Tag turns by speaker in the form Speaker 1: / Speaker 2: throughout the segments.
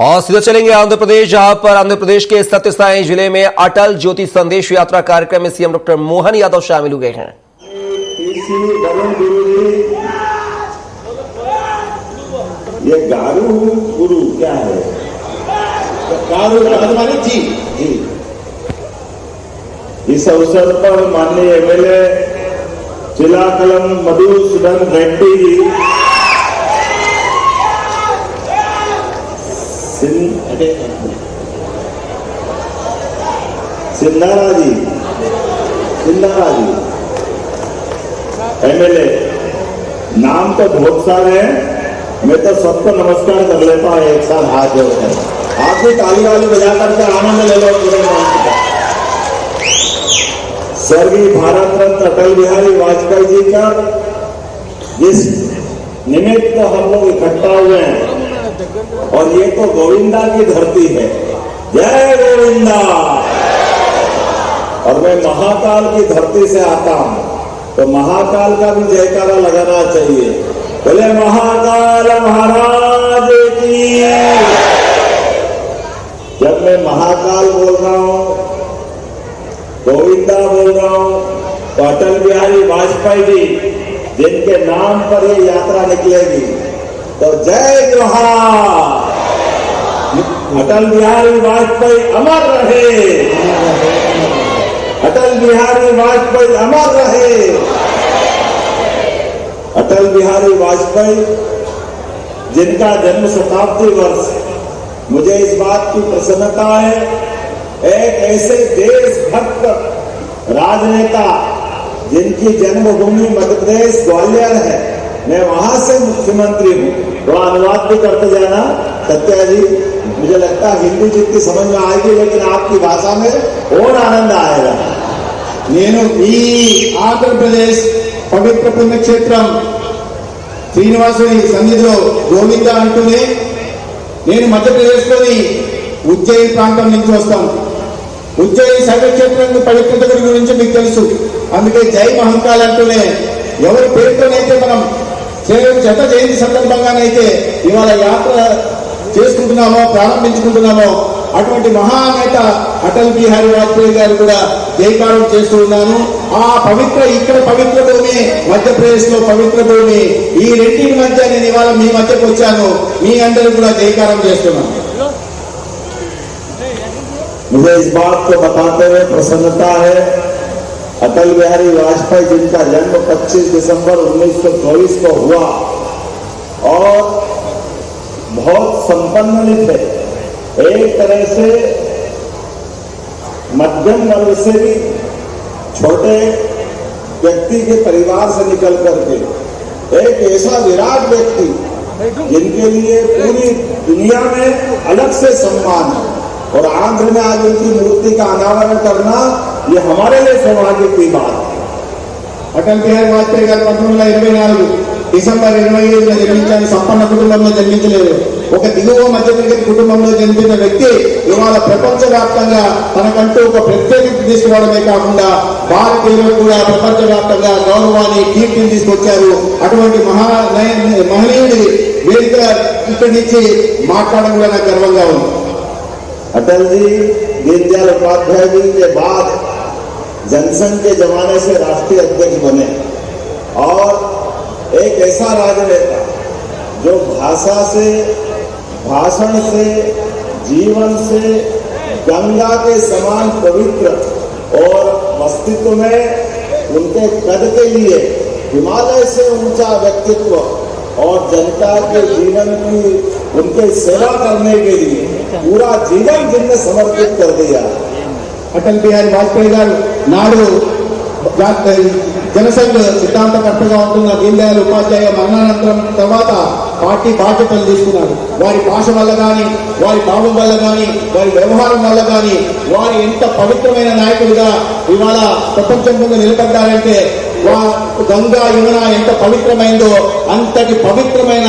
Speaker 1: और सीधे चलेंगे आंध्र प्रदेश, जहां पर आंध्र प्रदेश के सत्यसाई जिले में अटल ज्योति संदेश यात्रा कार्यक्रम में सीएम डॉक्टर मोहन यादव शामिल हुए हैं।
Speaker 2: ये गारू गुरु क्या है? गारू जी जी। इस अवसर पर माननीय एमएलए चिलाकलम मधुसूदन रेड्डी जी, सिंधारा जी एमएलए, नाम तो बहुत सारे हैं, मैं तो सबको नमस्कार कर लेता हूँ एक साथ हाथ जोड़कर। आप भी ताली वाली बजा करके आनंद ले लो पूरे मंच का। स्वर्गीय भारत रत्न अटल बिहारी वाजपेयी जी का जिस निमित्त हम लोग इकट्ठा हुए हैं, और ये तो गोविंदा की धरती है, जय गोविंदा। और मैं महाकाल की धरती से आता हूं, तो महाकाल का भी जयकारा लगाना चाहिए। बोले महाकाल महाराज की। जब मैं महाकाल बोल रहा हूं, गोविंदा बोल रहा हूं, तो अटल बिहारी वाजपेयी जी जिनके नाम पर ये यात्रा निकलेगी, तो जय जोहार। अटल बिहारी वाजपेयी अमर रहे, अटल बिहारी वाजपेयी अमर रहे। अटल बिहारी वाजपेयी जिनका जन्म शताब्दी वर्ष, मुझे इस बात की प्रसन्नता है, एक ऐसे देशभक्त राजनेता जिनकी जन्मभूमि मध्य प्रदेश ग्वालियर है, मैं वहां से मुख्यमंत्री हूं, थोड़ा अनुवाद भी करते जाना सत्या जी। मुझे लगता है हिंदी जितनी समझ में आएगी, लेकिन आपकी भाषा में और आनंद आएगा।
Speaker 3: నేను ఈ ఆంధ్రప్రదేశ్ పవిత్ర పుణ్యక్షేత్రం శ్రీనివాసుని సన్నిధిలో గోవింద అంటూనే నేను మధ్యప్రదేశ్లోని ఉజ్జయిని ప్రాంతం నుంచి వస్తాను. ఉజ్జయిని శైవక్షేత్రం పవిత్రత గురించి మీకు తెలుసు. అందుకే జై మహంకాల్ అంటూనే ఎవరి పేరుతోనైతే మనం జత జయంతి సందర్భంగానైతే ఇవాళ యాత్ర చేసుకుంటున్నామో ప్రారంభించుకుంటున్నామో, అటువంటి మహానేత అటల్ బిహారీ వాజ్పేయి గారు కూడా జయకారం చేస్తూ ఉన్నాను. ఆ పవిత్ర, ఇక్కడ పవిత్ర భూమి, మధ్యప్రదేశ్ లో పవిత్ర భూమి, ఈ రెండింటి మధ్య నేను ఇవాళ మీ మధ్యకు వచ్చాను. మీ అందరూ కూడా జయకారం చేస్తున్నాను.
Speaker 2: मुझे इस बात को बताते हुए प्रसन्नता है, अटल बिहारी वाजपेयी जिनका जन्म 25 दिसंबर 1924 को हुआ और बहुत संपन्न थे, एक तरह से मध्यम वर्ग से भी छोटे व्यक्ति के परिवार से निकल करके एक ऐसा विराट व्यक्ति जिनके लिए पूरी दुनिया में अलग से सम्मान है, और आंध्र में आज उनकी मूर्ति का अनावरण करना ये हमारे लिए सौभाग्य की बात है।
Speaker 3: అటల్ బిహారీ వాజ్పేయి గారు 1924 డిసెంబర్ 25న జన్మించారు. సంపన్న కుటుంబంలో జన్మించలేదు. ఒక దిగువ మధ్యతరగతి కుటుంబంలో జన్మించిన వ్యక్తి ఇవాళ ప్రపంచవ్యాప్తంగా తనకంటూ ఒక ప్రత్యేకత తీసుకురావడమే కాకుండా భారతీయులు కూడా ప్రపంచవ్యాప్తంగా గౌరవాన్ని, కీర్తిని తీసుకొచ్చారు. అటువంటి మహనీయుడి వేదిక ఇక్కడి నుంచి మాట్లాడడం కూడా నాకు గర్వంగా ఉంది.
Speaker 2: अटल जी दीनदयाल उपाध्याय जी के बाद जनसंघ के जमाने से राष्ट्रीय अध्यक्ष बने, और एक ऐसा राजनेता जो भाषा से, भाषण से, जीवन से गंगा के समान पवित्र, और अस्तित्व में उनके कद के लिए हिमालय से ऊंचा व्यक्तित्व, और जनता के जीवन की उनके सेवा करने के लिए पूरा जीवन जिनने समर्पित कर दिया।
Speaker 3: అటల్ బిహారీ వాజ్పేయి గారు నాడు జనసంఘ సిద్ధాంతకర్తగా ఉంటున్న దీనదయాల్ ఉపాధ్యాయ మరణానంతరం తర్వాత పార్టీ బాధ్యతలు తీసుకున్నారు. వారి భాష వల్ల కానీ, వారి భావం వల్ల కానీ, వారి వ్యవహారం వల్ల కానీ, వారి ఎంత పవిత్రమైన నాయకుడిగా ఇవాళ ప్రపంచం ముందు నిలబడ్డారంటే, గంగా యమున ఎంత పవిత్రమైందో అంతటి పవిత్రమైన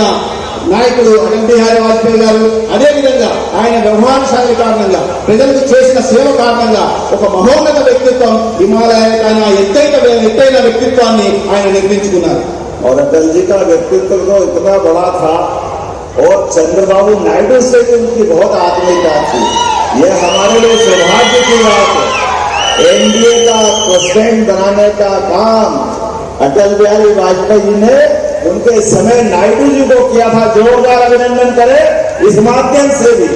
Speaker 3: నాయకుడు అటల్ బిహారీ వాజ్పేయి గారు. అదేవిధంగా ఆయన వ్యవహార శైలి కారణంగా, ప్రజలకు చేసిన సేవ కారణంగా ఒక మహోన్నత వ్యక్తిత్వం, హిమాలయాల కన్నా ఎత్తైన వ్యక్తిత్వాన్ని ఆయన నిర్మించుకున్నారు.
Speaker 2: और अटल जी का व्यक्तित्व तो इतना बड़ा था और चंद्रबाबू नायडू से भी उनकी बहुत आत्मीयता थी। यह हमारे लिए सौभाग्य की बात है। एनडीए का प्रेसिडेंट बनाने का काम अटल बिहारी वाजपेयी जी ने उनके समय नायडू जी को किया था। जोरदार अभिनंदन करें इस माध्यम से भी।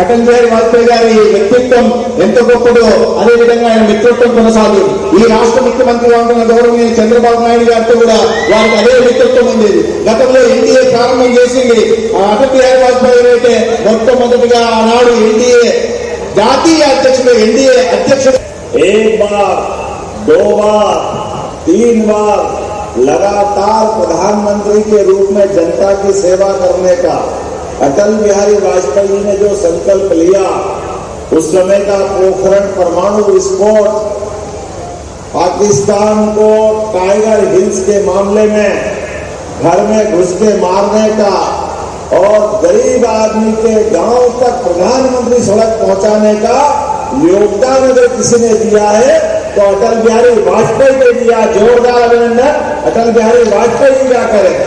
Speaker 3: అటల్ బిహారీ వాజ్పేయి గారి వ్యక్తిత్వం ఎంత గొప్పదో అదే విధంగా ఆయన మిత్రత్వం కొనసాగి ఈ రాష్ట్ర ముఖ్యమంత్రిగా ఉంటున్న గౌరవనీయ చంద్రబాబు నాయుడు గారితో కూడా వారికి అదే మిత్రత్వం ఉండేది. గతంలో ఎన్డీఏ ప్రారంభం చేసింది అటల్ బిహారీ వాజ్పేయి అయితే మొట్టమొదటిగా ఆనాడు ఎన్డీఏ జాతీయ అధ్యక్షుడు ఎన్డీఏ అధ్యక్షుడు
Speaker 2: एक बार, दो बार, तीन बार लगातार प्रधानमंत्री के रूप में जनता की सेवा करने का अटल बिहारी वाजपेयी ने जो संकल्प लिया, उस समय का पोखरण परमाणु विस्फोट, पाकिस्तान को टाइगर हिल्स के मामले में घर में घुस के मारने का और गरीब आदमी के गांव तक प्रधानमंत्री सड़क पहुंचाने का योगदान अगर किसी ने दिया है तो अटल बिहारी वाजपेयी ने दिया। जोरदार अभिनंदन अटल बिहारी वाजपेयी क्या करें।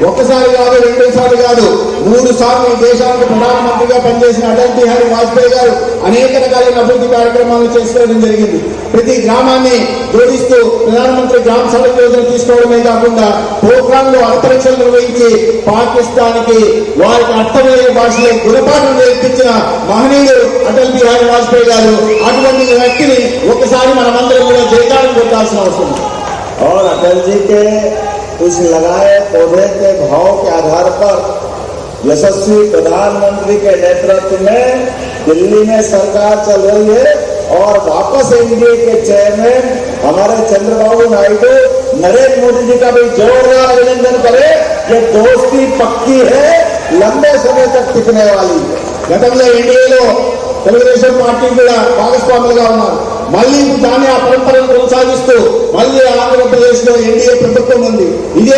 Speaker 3: ఒక్కసారి కాదు, రెండోసారి కాదు, 3 సార్లు ఈ దేశానికి ప్రధానమంత్రిగా పనిచేసిన అటల్ బిహారీ వాజ్పేయి గారు అనేక రకాలైన అభివృద్ధి కార్యక్రమాలు చేసుకోవడం జరిగింది. ప్రతి గ్రామాన్ని జోడిస్తూ ప్రధానమంత్రి గ్రామ సడక్ యోజన తీసుకోవడమే కాకుండా పోఖ్రాన్ లో అంతరిక్షలు నిర్వహించి పాకిస్తాన్ కి వారికి అర్థమయ్యే భాషలో గుణపాఠం నేర్పించిన మహనీయుడు అటల్ బిహారీ వాజ్పేయి గారు. అటువంటి వ్యక్తిని ఒక్కసారి మనమందరం కూడా జయకారం కొట్టాల్సిన అవసరం.
Speaker 2: और अटल जी के कुछ लगाए पौधे के भाव के आधार पर यशस्वी प्रधानमंत्री के नेतृत्व में दिल्ली में सरकार चल रही है और वापस एनडीए के चेयरमैन हमारे चंद्रबाबू नायडू नरेंद्र मोदी जी का भी जोरदार अभिनंदन करें। ये दोस्ती पक्की है, लंबे समय तक टिकने वाली है।
Speaker 3: గతంలో ఎన్డీఏలో తెలుగుదేశం పార్టీ కూడా భాగస్వాములుగా ఉన్నారు. మళ్ళీ దాన్ని ఆ పరంపరను కొనసాగిస్తూ మళ్ళీ ఆంధ్రప్రదేశ్ లో ఎన్డీఏ ప్రభుత్వం ఉంది. ఇదే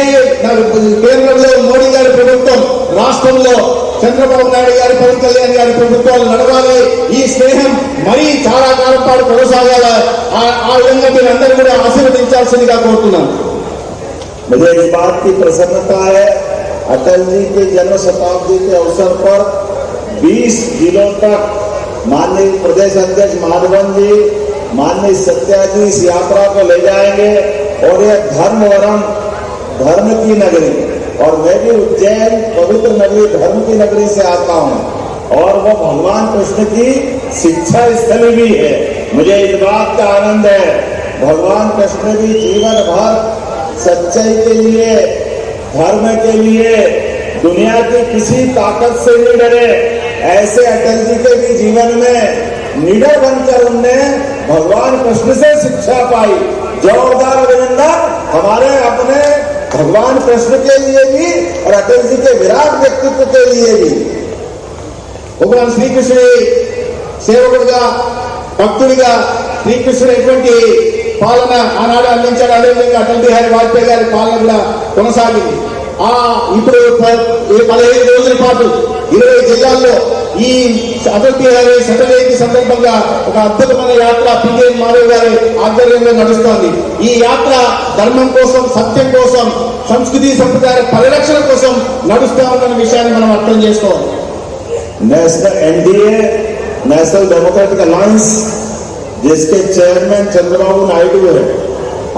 Speaker 3: కేంద్రంలో మోడీ గారి ప్రభుత్వం, రాష్ట్రంలో చంద్రబాబు నాయుడు గారి, పవన్ కళ్యాణ్ గారి ప్రభుత్వాలు నడవాలి. ఈ స్నేహం మరీ చాలా కాలం పాటు కొనసాగాల. ఆ విధంగా మీరందరూ కూడా ఆశీర్వదించాల్సిందిగా కోరుతున్నాను.
Speaker 2: मुझे इस बात की प्रसन्नता है, अटल जी के जन्म शताब्दी के अवसर पर 20 जिलों तक माननीय प्रदेश अध्यक्ष माधवन जी, माननीय सत्या जी इस यात्रा को ले जाएंगे और यह धर्म की नगरी, और मैं भी उज्जैन पवित्र नगरी, धर्म की नगरी से आता हूँ और वो भगवान कृष्ण की शिक्षा स्थली भी है। मुझे इस बात का आनंद है, भगवान कृष्ण भी जीवन भर सच्चाई के लिए, धर्म के लिए दुनिया की किसी ताकत से नहीं डरे। ऐसे अटल जी के भी जीवन में निडर बनकर उनने भगवान कृष्ण से शिक्षा पाई। जोरदार अभिनंदन हमारे अपने भगवान कृष्ण के लिए भी और अटल जी के विराट व्यक्तित्व के लिए भी।
Speaker 3: భగవాన్ శ్రీకృష్ణుడి సేవకుడిగా, భక్తుడిగా శ్రీకృష్ణుడు ఎటువంటి పాలన ఆనాడు అందించాడు, అదేవిధంగా అటల్ బిహారీ వాజ్పేయి గారి పాలన కూడా కొనసాగింది. ఇప్పుడు 15 రోజుల పాటు 20 జిల్లాల్లో ఈ అటల్ బిహారీ శతజయంతి సందర్భంగా ఒక అద్భుతమైన యాత్ర పిఎన్ మాధవ్ గారి ఆధ్వర్యంలో నడుస్తోంది. ఈ యాత్ర ధర్మం కోసం, సత్యం కోసం, సంస్కృతి సంప్రదాయ పరిరక్షణ కోసం నడుస్తా ఉన్న విషయాన్ని మనం అర్థం చేసుకోవాలి.
Speaker 2: National NDA, national democratic alliance, जिसके चेयरमैन चंद्रबाबू नायडू है,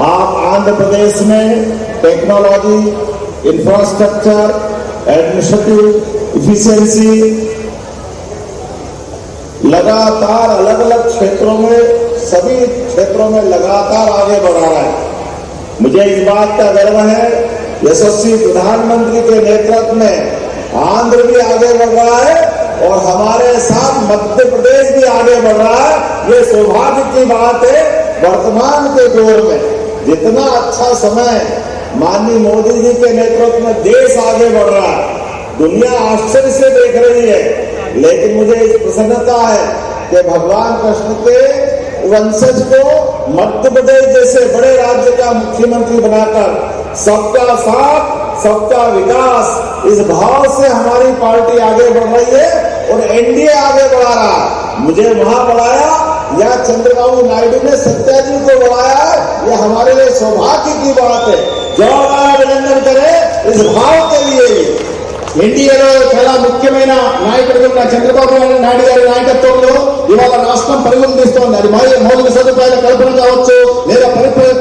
Speaker 2: आप आंध्र प्रदेश में टेक्नोलॉजी, इंफ्रास्ट्रक्चर, एडमिनिस्ट्रेटिव इफिशिएंसी लगातार अलग अलग क्षेत्रों में, सभी क्षेत्रों में लगातार आगे बढ़ा रहा है। मुझे इस बात का गर्व है, यशस्वी प्रधानमंत्री के नेतृत्व में आंध्र भी आगे बढ़ रहा है और हमारे साथ मध्य प्रदेश भी आगे बढ़ रहा है। ये सौभाग्य की बात है। वर्तमान के दौर में जितना अच्छा समय माननीय मोदी जी के नेतृत्व में देश आगे बढ़ रहा है, दुनिया आश्चर्य से देख रही है। लेकिन मुझे इस प्रसन्नता है कि भगवान कृष्ण के वंशज को मध्य प्रदेश जैसे बड़े राज्य का मुख्यमंत्री बनाकर सबका साथ, सबका विकास, इस भाव से हमारी पार्टी आगे बढ़ रही है और एनडीए आगे बढ़ा रहा है। मुझे वहां बढ़ाया या चंद्रबाबू नायडू ने सत्या जी को बढ़ाया, यह हमारे लिए सौभाग्य की बात है। जोरदार अभिनंदन करें इस भाव के लिए भी।
Speaker 3: ఎన్డీఏలో చాలా ముఖ్యమైన నాయకుడిగా ఉన్న చంద్రబాబు నాయుడు గారి నాయకత్వంలో ఇవాళ రాష్ట్రం పరుగులు తీస్తోంది. అది మౌలిక సదుపాయాల కల్పన కావచ్చు, లేదా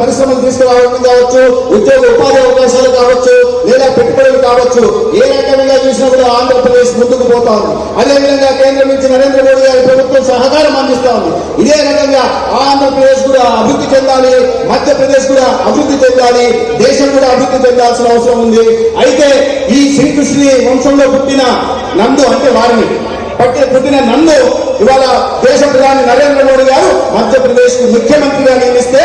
Speaker 3: పరిశ్రమలు తీసుకురావడం కావచ్చు, ఉద్యోగ ఉపాధి అవకాశాలు కావచ్చు, లేదా పెట్టుబడులు కావచ్చు. ఏ రకంగా చూసినా కూడా ఆంధ్రప్రదేశ్ ముందుకు పోతా ఉంది. అదేవిధంగా కేంద్రం నుంచి నరేంద్ర మోడీ గారి ప్రభుత్వం సహకారం అందిస్తా ఉంది. ఇదే రకంగా ఆంధ్రప్రదేశ్ కూడా అభివృద్ధి చెందాలి, మధ్యప్రదేశ్ కూడా అభివృద్ధి చెందాలి, దేశం కూడా అభివృద్ధి చెందాల్సిన అవసరం ఉంది. అయితే ఈ శ్రీకృష్ణుని వంశంలో పుట్టిన నందు అంటే వారిని పుట్టిన నందు ఇవాళ దేశ ప్రధాని నరేంద్ర మోడీ గారు మధ్యప్రదేశ్ కు ముఖ్యమంత్రిగా నియమిస్తే,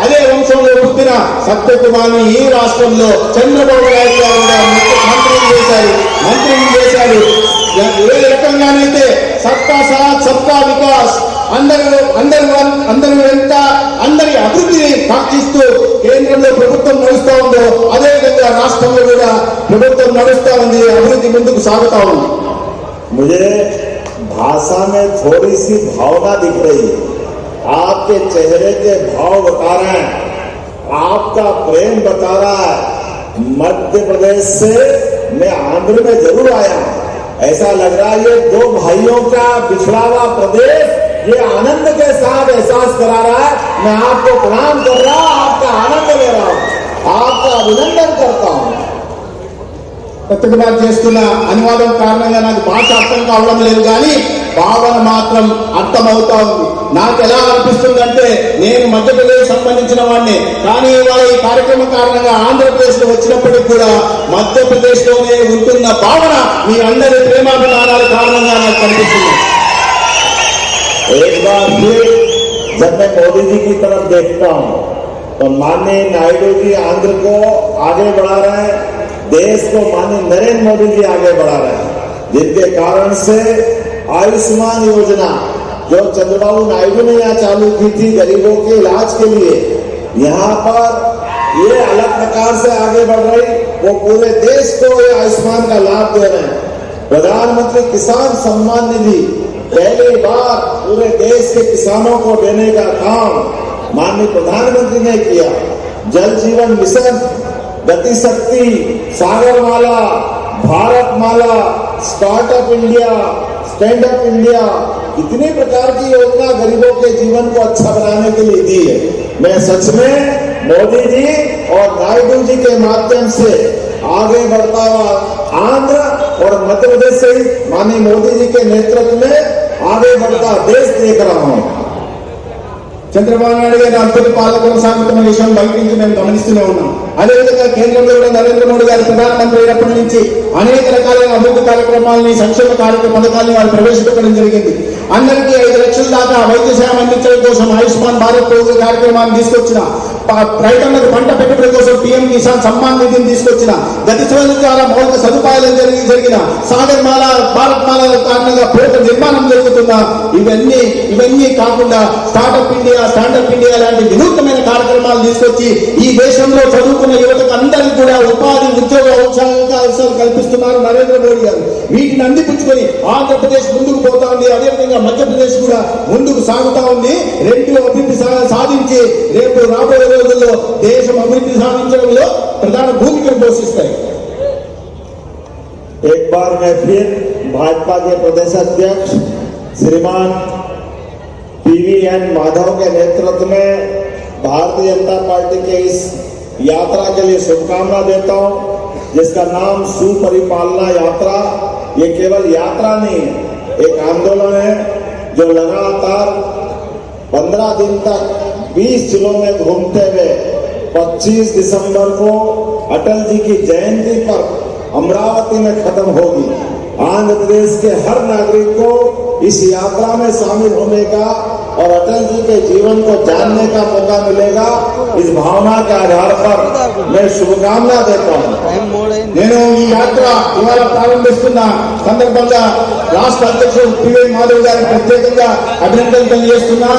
Speaker 3: అదే వంశంలో పుట్టిన సత్యకుమార్ని ఈ రాష్ట్రంలో చంద్రబాబు నాయుడు గారు మంత్రిని చేశారు. ఏ రకంగానైతే సబ్కా సాత్ సబ్కా వికాస్, అందరి వెంట అందరి అభివృద్ధిని కాంక్షిస్తూ కేంద్రంలో ప్రభుత్వం నడుస్తా ఉందో, అదేవిధంగా రాష్ట్రంలో కూడా ప్రభుత్వం నడుస్తా ఉంది, అభివృద్ధి ముందుకు సాగుతా ఉంది.
Speaker 2: मुझे भाषा में थोड़ी सी भावना दिख रही है, आपके चेहरे के भाव बता रहे हैं, आपका प्रेम बता रहा है। मध्य प्रदेश से मैं आंध्र में जरूर आया हूं, ऐसा लग रहा है ये दो भाइयों का पिछड़ा हुआ प्रदेश ये आनंद के साथ एहसास करा रहा है। मैं आपको प्रणाम कर रहा हूं, आपका आनंद ले रहा हूं, आपका अभिनंदन करता हूं।
Speaker 3: సత్యకుమార్ చేస్తున్న అనువాదం కారణంగా నాకు భాష అర్థం కావడం లేదు, కానీ భావన మాత్రం అర్థమవుతా ఉంది. నాకు ఎలా అనిపిస్తుందంటే, నేను మధ్యప్రదేశ్ సంబంధించిన వాడిని, కానీ ఇవాళ ఈ కార్యక్రమం కారణంగా ఆంధ్రప్రదేశ్ లో వచ్చినప్పటికీ కూడా మధ్యప్రదేశ్ లోనే ఉంటున్న భావన మీ అందరి ప్రేమాభిమానాల కారణంగా నాకు కనిపిస్తుంది.
Speaker 2: एक बार फिर जब मैं मोदी जी की तरफ देखता हूं तो माननीय नायडू जी आंध्र को आगे बढ़ा रहे हैं, देश को माननीय नरेंद्र मोदी जी आगे बढ़ा रहे हैं, जिनके कारण से आयुष्मान योजना जो चंद्रबाबू नायडू ने यहाँ चालू की थी गरीबों के इलाज के लिए, यहाँ पर ये अलग प्रकार से आगे बढ़ रही, वो पूरे देश को ये आयुष्मान का लाभ दे रहे हैं। प्रधानमंत्री किसान सम्मान निधि पहली बार पूरे देश के किसानों को देने का काम माननीय प्रधानमंत्री ने किया। जल जीवन मिशन, गति शक्ति, Sagarmala, Bharatmala, startup India, stand up India, इतनी प्रकार की योजना गरीबों के जीवन को अच्छा बनाने के लिए दी है। मैं सच में मोदी जी और नायडू जी के माध्यम से आगे बढ़ता हुआ आंध्र और मध्य प्रदेश से माननीय मोदी जी के नेतृत्व में आगे बढ़ता देश देख रहा हूं।
Speaker 3: చంద్రబాబు నాయుడు గారి అద్భుత పాలన కొనసాగుతున్న విషయం బయట నుంచి మేము గమనిస్తూనే ఉన్నాం. అదేవిధంగా కేంద్రంలో కూడా నరేంద్ర మోడీ గారు ప్రధానమంత్రి అయినప్పటి నుంచి అనేక రకాలైన అభివృద్ధి కార్యక్రమాలని, సంక్షేమ పథకాలని వారు ప్రవేశపెట్టడం జరిగింది. అందరికీ 5 లక్షల దాకా వైద్య సేవ అందించడం కోసం ఆయుష్మాన్ భారత్ కార్యక్రమాన్ని తీసుకొచ్చిన, రైతులకు పంట పెట్టుబడి కోసం పీఎం కిసాన్ సమ్మాన్ నిధిని తీసుకొచ్చిన, గతి ద్వారా మౌలిక సదుపాయాలు జరిగిన, సాగర్మాల, భారత్మాల కారణంగా పోర్టు నిర్మాణం జరుగుతున్న, ఇవన్నీ కాకుండా స్టార్టప్ ఇండియా, స్టాండప్ ఇండియా లాంటి వినూత్నమైన కార్యక్రమాలు తీసుకొచ్చి ఈ దేశంలో చదువుకున్న యువతకు అందరికీ కూడా ఉపాధి, ఉద్యోగ అవకాశాలు కల్పిస్తున్నారు నరేంద్ర మోడీ గారు. వీటిని అందిపుచ్చుకొని ఆంధ్రప్రదేశ్ ముందుకు పోతా ఉంది, అదేవిధంగా మధ్యప్రదేశ్ కూడా ముందుకు సాగుతా ఉంది. రెండు అభివృద్ధి సాధించి రేపు రాబోయే రోజుల్లో దేశం అభివృద్ధి సాధించడంలో ప్రధాన భూమికను పోషిస్తాయి.
Speaker 2: एक बार मैं फिर भाजपा के प्रदेश अध्यक्ष श्रीमान PVN माधव के नेतृत्व में भारतीय जनता पार्टी के इस यात्रा के लिए शुभकामना देता हूं, जिसका नाम सुपरिपालना यात्रा। ये केवल यात्रा नहीं है, एक आंदोलन है जो लगातार 15 दिन तक 20 जिलों में घूमते हुए 25 दिसंबर को अटल जी की जयंती पर अमरावती में खत्म होगी। आंध्र प्रदेश के हर नागरिक को इस यात्रा में शामिल होने का और अटल जी के जीवन को जानने का मौका मिलेगा। इस भावना के आधार पर मैं शुभकामना देता हूं।
Speaker 3: నేను ఈ యాత్ర ఇవాళ ప్రారంభిస్తున్న సందర్భంగా రాష్ట్ర అధ్యక్షుడు పివిఎన్ మాధవ్ గారికి ప్రత్యేకంగా అభినందనలు తెలియజేస్తున్నా.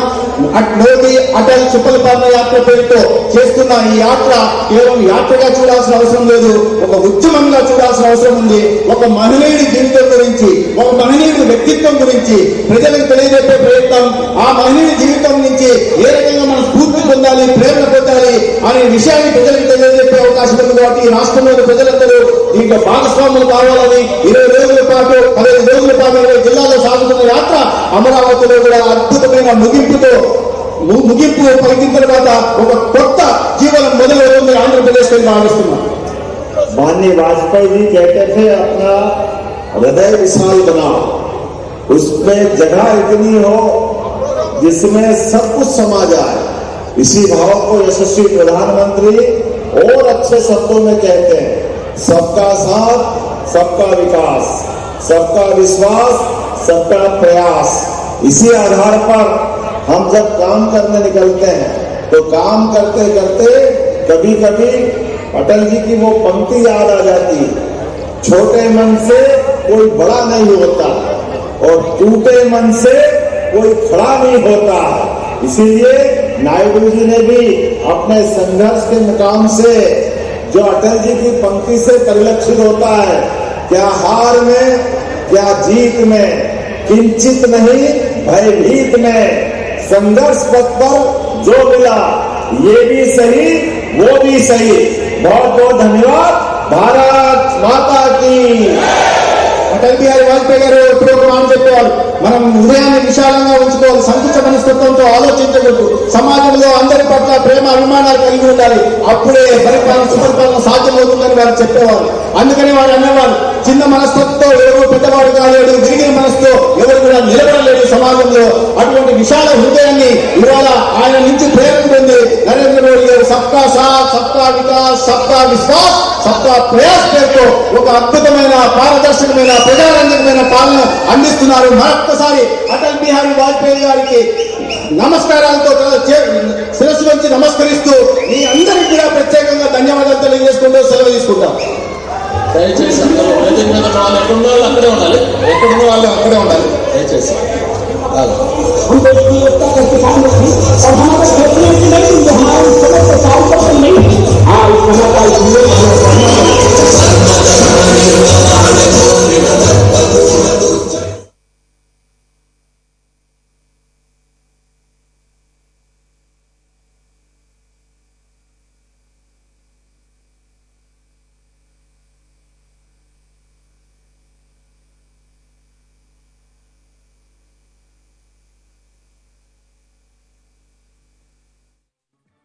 Speaker 3: మోదీ అటల్ సుపరిపాలన యాత్ర పేరుతో చేస్తున్న ఈ యాత్ర కేవలం యాత్రగా చూడాల్సిన అవసరం లేదు, ఒక ఉద్యమంగా చూడాల్సిన అవసరం ఉంది. ఒక మహనీయుడి జీవితం గురించి, ఒక మహనీయుడి వ్యక్తిత్వం గురించి ప్రజలకు తెలియజెప్పే ప్రయత్నం, ఆ మహనీయుడి జీవితం నుంచి ఏ రకంగా మనం స్ఫూర్తి పొందాలి, ప్రేరణ పొందాలి అనే విషయాన్ని ప్రజలకు తెలియజెప్పే అవకాశం అవకాశం ఉంది కాబట్టి ఈ రాష్ట్రంలోని ప్రజలందరూ దీంట్లో భాగస్వాములు కావాలని 20 రోజుల పాటు 15 రోజుల పాటు 20 జిల్లాల్లో సాగుతున్న యాత్ర అమరావతిలో కూడా అద్భుతమైన ముగింపు పలికిన తర్వాత ఒక కొత్త జీవనం మొదలవుతుంది ఆంధ్రప్రదేశ్ అని భావిస్తున్నాం.
Speaker 2: माननीय वाजपेयी जी कहते थे अपना हृदय विशाल बनाओ, उसमें जगह इतनी हो जिसमें सब कुछ समा जाए. इसी भाव को यशस्वी प्रधानमंत्री और अच्छे शब्दों में कहते हैं, सबका साथ सबका विकास, सबका विश्वास सबका प्रयास. इसी आधार पर हम जब काम करने निकलते हैं तो काम करते करते कभी कभी अटल जी की वो पंक्ति याद आ जाती है, छोटे मन से कोई बड़ा नहीं होता और टूटे मन से कोई खड़ा नहीं होता. इसीलिए नायडू जी ने भी अपने संघर्ष के मुकाम से जो अटल जी की पंक्ति से परिलक्षित होता है, क्या हार में क्या जीत में, किंचित नहीं भयभीत में, संघर्ष पथ पर जो मिला ये भी सही वो भी सही. बहुत बहुत धन्यवाद. भारत माता की.
Speaker 3: అటల్ బిహారీ వాజ్పేయి గారు ఎప్పుడో ఒక మాట చెప్పేవారు, మనం హృదయాన్ని విశాలంగా ఉంచుకోవాలి, సంకుచ మనస్తత్వంతో ఆలోచించకూడదు, సమాజంలో అందరి పట్ల ప్రేమ అభిమానాలు కలిగి ఉండాలి, అప్పుడే పరిపాలన సుపరిపాలన సాధ్యమవుతుందని వారు చెప్పేవారు. అందుకని వారు అనేవారు, చిన్న మనస్తత్వంతో ఎవరు పెద్దవాడు కాలేడు, విరిగిన మనసుతో ఎవరు కూడా నిలబడలేడు సమాజంలో. అటువంటి విశాల హృదయాన్ని ఇవాళ ఆయన నుంచి ప్రేరణ పొంది నరేంద్ర మోడీ గారు సబ్కా సాత్ సబ్కా వికాస్ సబ్కా విశ్వాస్ సబ్కా ప్రయాస్ పేరుతో ఒక అద్భుతమైన పారదర్శకమైన ప్రజారంజకమైన పాలన అందిస్తున్నారు. మరొక్కసారి అటల్ బిహారీ వాజ్పేయి గారికి నమస్కారాలతో శిరస్సు నుంచి నమస్కరిస్తూ మీ అందరికీ కూడా ప్రత్యేకంగా ధన్యవాదాలు తెలియజేసుకుంటూ సెలవు తీసుకుంటాం.
Speaker 4: దయచేసి అందరూ వేదిక మీద వాళ్ళు ఎక్కడున్న వాళ్ళు అక్కడే ఉండాలి, ఎక్కడున్న వాళ్ళు అక్కడే ఉండాలి దయచేసి.
Speaker 5: हम देश की एकता का किसान हैं और हमारे क्षेत्र में नहीं, हमारे